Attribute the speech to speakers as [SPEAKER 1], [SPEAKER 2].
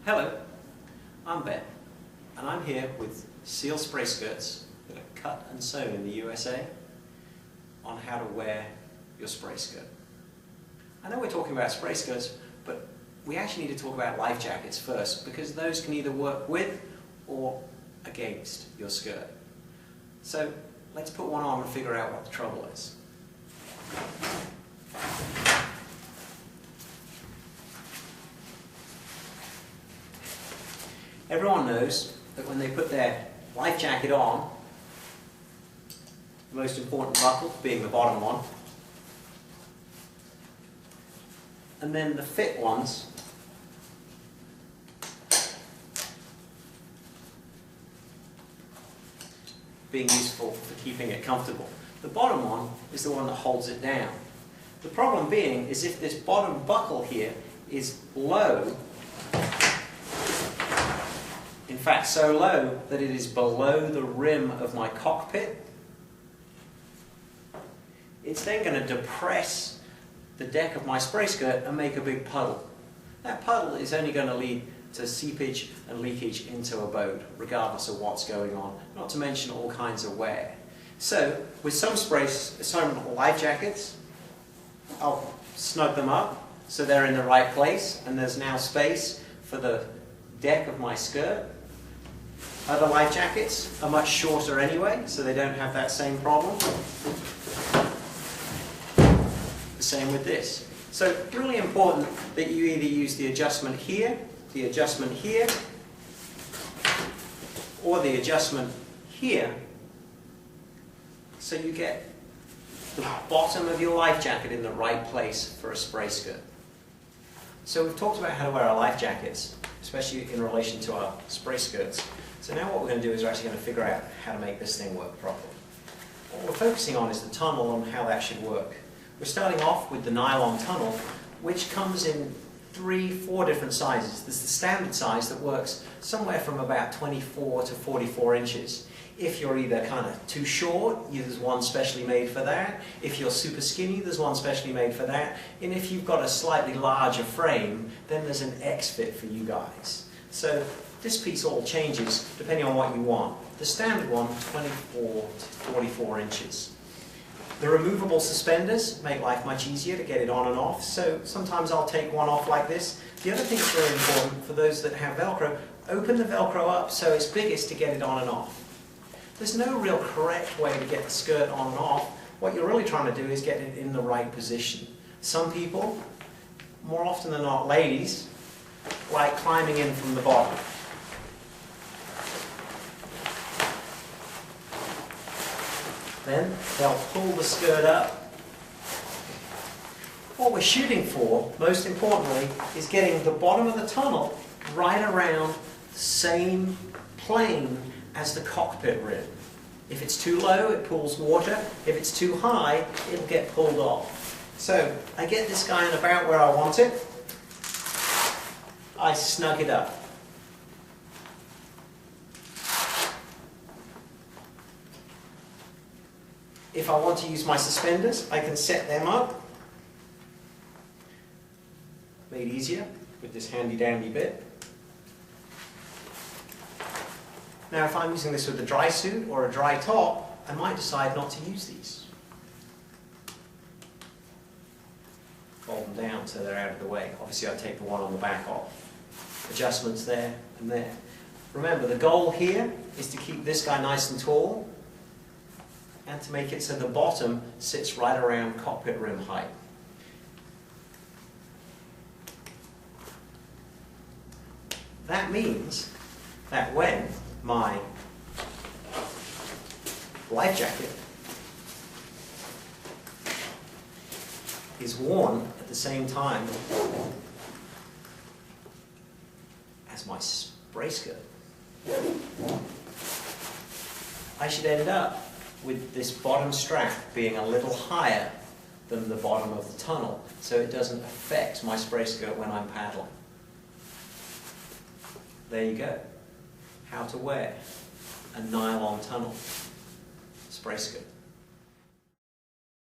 [SPEAKER 1] Hello, I'm Ben, and I'm here with seal spray skirts that are cut and sewn in the USA on how to wear your spray skirt. I know we're talking about spray skirts, but we actually need to talk about life jackets first, because those can either work with or against your skirt. So let's put one on and figure out what the trouble is. Everyone knows that when they put their life jacket on, the most important buckle being the bottom one, and then the fit ones being useful for keeping it comfortable. The bottom one is the one that holds it down. The problem being is if this bottom buckle here is low, in fact so low that it is below the rim of my cockpit, it's then going to depress the deck of my spray skirt and make a big puddle. That puddle is only going to lead to seepage and leakage into a boat, regardless of what's going on, not to mention all kinds of wear. So, with some life jackets, I'll snug them up so they're in the right place and there's now space for the deck of my skirt. Other life jackets are much shorter anyway, so they don't have that same problem. The same with this. So really important that you either use the adjustment here, the adjustment here, or the adjustment here, so you get the bottom of your life jacket in the right place for a spray skirt. So we've talked about how to wear our life jackets, especially in relation to our spray skirts. So now what we're going to do is we're actually going to figure out how to make this thing work properly. What we're focusing on is the tunnel and how that should work. We're starting off with the nylon tunnel, which comes in 3-4 different sizes. There's the standard size that works somewhere from about 24 to 44 inches. If you're either kind of too short, there's one specially made for that. If you're super skinny, there's one specially made for that. And if you've got a slightly larger frame, then there's an X fit for you guys. So this piece all changes depending on what you want. The standard one, 24 to 44 inches. The removable suspenders make life much easier to get it on and off, so sometimes I'll take one off like this. The other thing that's very important for those that have Velcro, open the Velcro up so it's biggest to get it on and off. There's no real correct way to get the skirt on and off. What you're really trying to do is get it in the right position. Some people, more often than not ladies, like climbing in from the bottom. Then they'll pull the skirt up. What we're shooting for, most importantly, is getting the bottom of the tunnel right around the same plane as the cockpit rim. If it's too low, it pulls water. If it's too high, it'll get pulled off. So I get this guy in about where I want it. I snug it up. If I want to use my suspenders, I can set them up. Made easier with this handy dandy bit. Now if I'm using this with a dry suit or a dry top, I might decide not to use these. Fold them down so they're out of the way. Obviously I take the one on the back off. Adjustments there and there. Remember, the goal here is to keep this guy nice and tall and to make it so the bottom sits right around cockpit rim height. That means that when my life jacket is worn at the same time as my spray skirt, I should end up with this bottom strap being a little higher than the bottom of the tunnel, so it doesn't affect my spray skirt when I'm paddling. There you go. How to wear a nylon tunnel spray skirt.